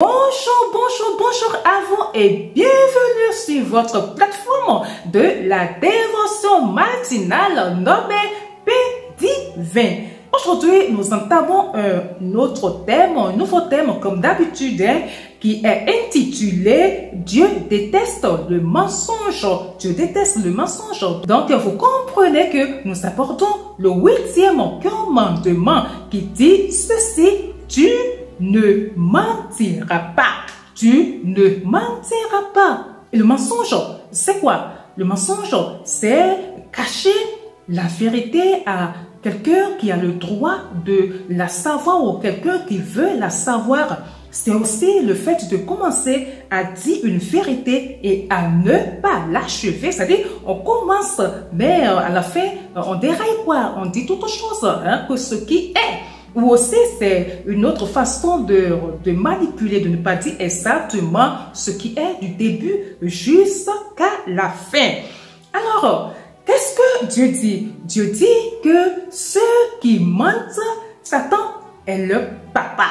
Bonjour à vous et bienvenue sur votre plateforme de la dévotion matinale nommée P20. Aujourd'hui, nous entamons un autre thème, un nouveau thème comme d'habitude, qui est intitulé « Dieu déteste le mensonge ». Dieu déteste le mensonge. Donc, vous comprenez que nous abordons le 8e commandement qui dit ceci, « Tu ne mentiras pas. Tu ne mentiras pas. » Et le mensonge, c'est quoi? Le mensonge, c'est cacher la vérité à quelqu'un qui a le droit de la savoir ou quelqu'un qui veut la savoir. C'est aussi le fait de commencer à dire une vérité et à ne pas l'achever. C'est-à-dire, on commence, mais à la fin, on déraille quoi? On dit toute chose que ce qui est. Ou aussi, c'est une autre façon de manipuler, de ne pas dire exactement ce qui est du début jusqu'à la fin. Alors, qu'est-ce que Dieu dit? Dieu dit que ceux qui mentent, Satan est le papa.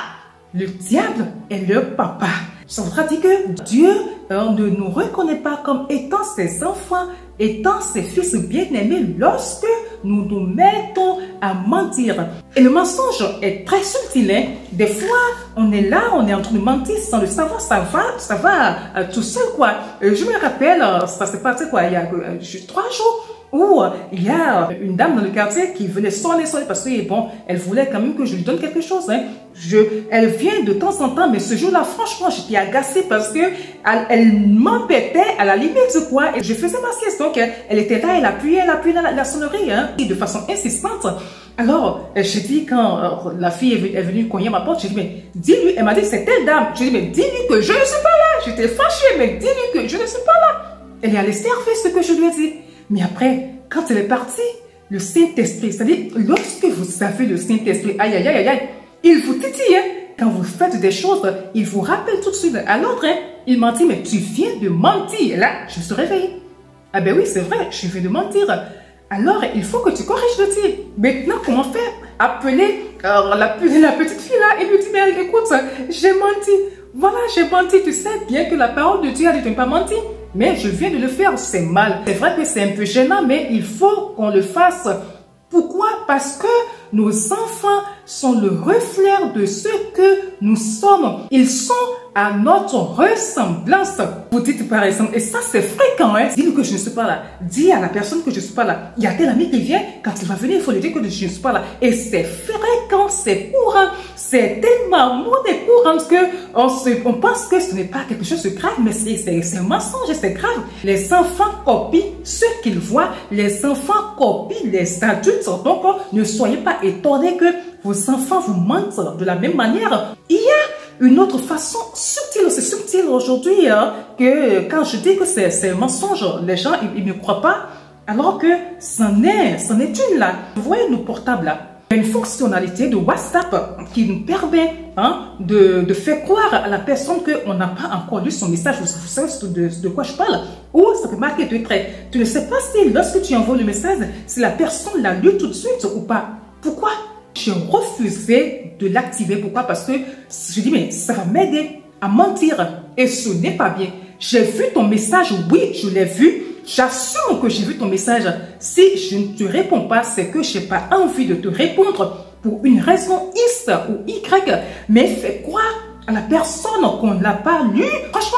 Le diable est le papa. Ça voudra dire que Dieu ne nous reconnaît pas comme étant ses enfants, étant ses fils bien-aimés lorsque nous nous mettons à mentir. Et le mensonge est très subtil. Hein? Des fois, on est là, on est en train de mentir sans le savoir, ça va tout seul quoi. Je me rappelle, ça s'est passé quoi, il y a 3 jours, où il y a une dame dans le quartier qui venait sonner parce que bon, elle voulait quand même que je lui donne quelque chose. Hein. Elle vient de temps en temps, mais ce jour-là, franchement, j'étais agacée parce que elle m'embêtait à la limite de quoi. Et je faisais ma sieste, donc elle était là, elle appuyait la sonnerie, hein, de façon insistante. Alors, j'ai dit quand la fille est venue cogner à ma porte, j'ai dit, mais dis-lui, elle m'a dit, c'est telle dame. J'ai dit, mais dis-lui que je ne suis pas là. J'étais fâchée, mais dis-lui que je ne suis pas là. Elle est allée servir ce que je lui ai dit. Mais après, quand elle est partie, le Saint-Esprit, c'est-à-dire, lorsque vous avez le Saint-Esprit, aïe, aïe, aïe, aïe, il vous titille, hein. Quand vous faites des choses, il vous rappelle tout de suite. À l'autre, hein, il m'a dit, mais tu viens de mentir. Et là, je me suis réveillée. Ah ben oui, c'est vrai, je viens de mentir. Alors, il faut que tu corriges le tir. Maintenant, comment faire? Appeler la petite fille là et lui dire, mais écoute, j'ai menti. Voilà, j'ai menti. Tu sais bien que la parole de Dieu a dit de ne pas mentir. Mais je viens de le faire, c'est mal. C'est vrai que c'est un peu gênant, mais il faut qu'on le fasse. Pourquoi? Parce que nos enfants sont le reflet de ce que nous sommes. Ils sont à notre ressemblance. Vous dites par exemple, et ça c'est fréquent, hein? Dis-lui que je ne suis pas là. Dis à la personne que je ne suis pas là. Il y a tel ami qui vient, quand il va venir, il faut lui dire que je ne suis pas là. Et c'est fréquent, c'est courant. C'est tellement monnaie courante que on pense que ce n'est pas quelque chose de grave, mais c'est un mensonge, c'est grave. Les enfants copient ce qu'ils voient. Les enfants copient les adultes. Donc, ne soyez pas étonnés que vos enfants vous mentent de la même manière. Il y a une autre façon subtile, c'est subtil aujourd'hui, hein, que quand je dis que c'est un mensonge, les gens ils ne me croient pas, alors que c'en est une là. Vous voyez nos portables là. Il y a une fonctionnalité de WhatsApp qui nous permet de faire croire à la personne qu'on n'a pas encore lu son message. Vous savez de quoi je parle? Ou ça peut marquer deux traits. Tu ne sais pas si lorsque tu envoies le message, si la personne l'a lu tout de suite ou pas. Pourquoi? J'ai refusé de l'activer. Pourquoi? Parce que je dis, mais ça va m'aider à mentir. Et ce n'est pas bien. J'ai vu ton message, oui, je l'ai vu. J'assume que j'ai vu ton message. Si je ne te réponds pas, c'est que je n'ai pas envie de te répondre pour une raison X ou Y. Mais fais croire à la personne qu'on ne l'a pas lu. Franchement,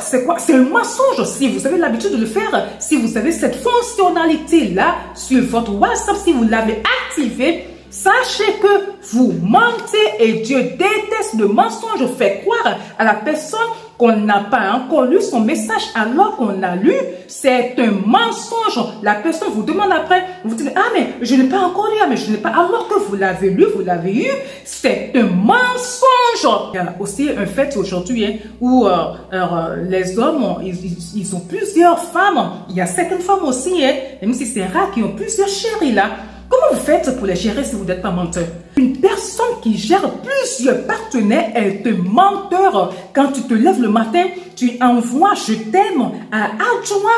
c'est quoi? C'est un mensonge. Si vous avez l'habitude de le faire, si vous avez cette fonctionnalité-là sur votre WhatsApp, si vous l'avez activé, sachez que vous mentez et Dieu déteste le mensonge. Fait croire à la personne qu'on n'a pas encore lu son message alors qu'on l'a lu. C'est un mensonge. La personne vous demande après, vous dites, ah mais je n'ai pas encore lu, ah mais je n'ai pas, alors que vous l'avez lu, vous l'avez eu. C'est un mensonge. Il y a aussi un fait aujourd'hui où les hommes, ils ont plusieurs femmes. Il y a certaines femmes aussi, même si c'est rare, qui ont plusieurs chéris là. Comment vous faites pour les gérer si vous n'êtes pas menteur? Une personne qui gère plusieurs partenaires est un menteur. Quand tu te lèves le matin, tu envoies je t'aime à Adjoa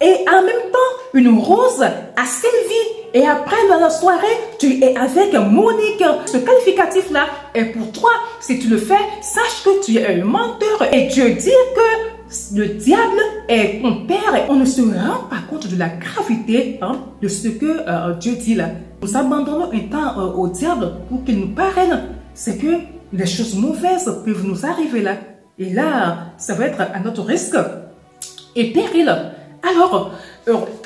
et en même temps une rose à Sylvie et après dans la soirée, tu es avec Monique. Ce qualificatif-là est pour toi. Si tu le fais, sache que tu es un menteur. Et Dieu dit que le diable est ton père et on ne se rend pas compte de la gravité de ce que Dieu dit là. Nous abandonnons un temps au diable pour qu'il nous parraine. C'est que les choses mauvaises peuvent nous arriver là. Et là, ça va être à notre risque et péril. Alors,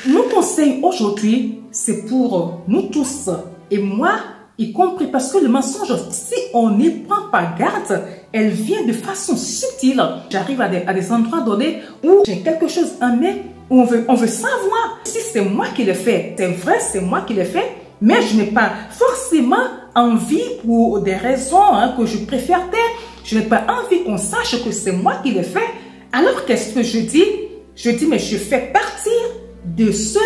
mon conseil aujourd'hui, c'est pour nous tous, et moi y compris, parce que le mensonge, si on n'y prend pas garde, elle vient de façon subtile. J'arrive à des endroits donnés où j'ai quelque chose en main, où on veut savoir si c'est moi qui l'ai fait. C'est vrai, c'est moi qui l'ai fait, mais je n'ai pas forcément envie, pour des raisons que je préfère taire, je n'ai pas envie qu'on sache que c'est moi qui l'ai fait. Alors qu'est-ce que je dis? Je dis, mais je fais partie de ceux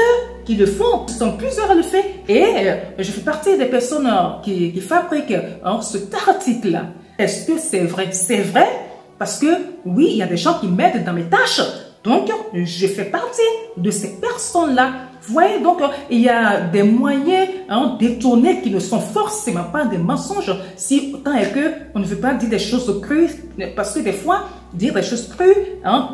qui le font. Ce sont plusieurs à le faire. Et je fais partie des personnes qui fabriquent cet article-là. Est-ce que c'est vrai? C'est vrai parce que oui, il y a des gens qui m'aident dans mes tâches. Donc, je fais partie de ces personnes-là. Vous voyez, donc, il y a des moyens détournés qui ne sont forcément pas des mensonges. Si autant est que on ne veut pas dire des choses crues, parce que des fois, dire des choses crues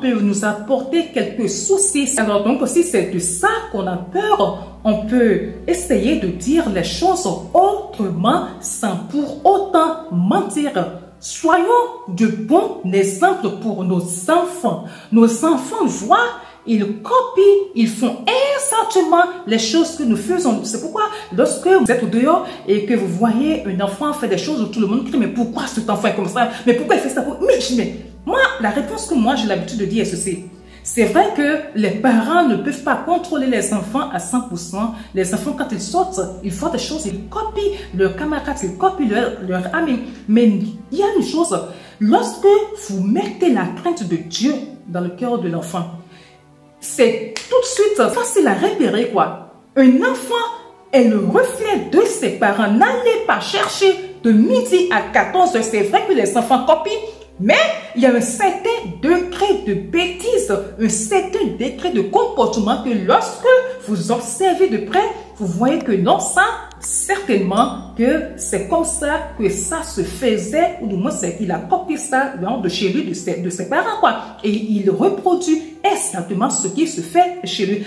peut nous apporter quelques soucis. Alors, donc, si c'est de ça qu'on a peur, on peut essayer de dire les choses autrement sans pour autant mentir. Soyons de bons exemples pour nos enfants. Nos enfants voient, ils copient, ils font exactement les choses que nous faisons. C'est pourquoi lorsque vous êtes au dehors et que vous voyez un enfant faire des choses où tout le monde crie, mais pourquoi cet enfant est comme ça? Mais pourquoi il fait ça? Mais moi, la réponse que moi j'ai l'habitude de dire est ceci. C'est vrai que les parents ne peuvent pas contrôler les enfants à 100%. Les enfants, quand ils sortent, ils font des choses, ils copient leurs camarades, ils copient leurs amis. Mais il y a une chose, lorsque vous mettez la crainte de Dieu dans le cœur de l'enfant, c'est tout de suite facile à repérer quoi. Un enfant est le reflet de ses parents. N'allez pas chercher de midi à 14h. C'est vrai que les enfants copient, mais il y a un certain degré de bêtise, un certain degré de comportement que lorsque vous observez de près, vous voyez que non, ça, certainement que c'est comme ça que ça se faisait, ou du moins c'est qu'il a copié ça de chez lui, de ses parents, quoi. Et il reproduit exactement ce qui se fait chez lui.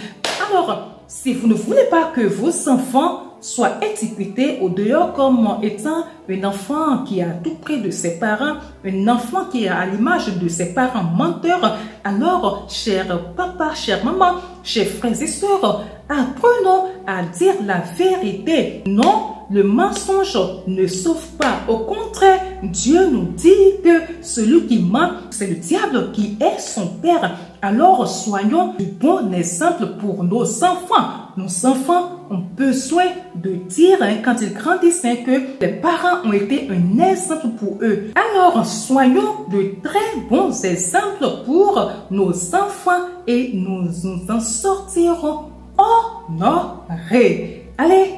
Alors, si vous ne voulez pas que vos enfants soient étiquetés au dehors comme étant un enfant qui a tout près de ses parents, un enfant qui est à l'image de ses parents menteurs, alors, cher papa, chère maman, chers frères et sœurs, apprenons à dire la vérité. Non, le mensonge ne sauve pas. Au contraire, Dieu nous dit que celui qui ment, c'est le diable qui est son père. Alors, soyons du bon exemple pour nos enfants. Nos enfants ont besoin de dire quand ils grandissent que les parents ont été un exemple pour eux. Alors, soyons de très bons exemples pour nos enfants et nous en sortirons honorés. Allez,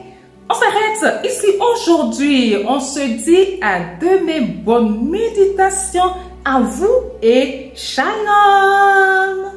on s'arrête ici aujourd'hui. On se dit à demain. Bonne méditation à vous et shalom.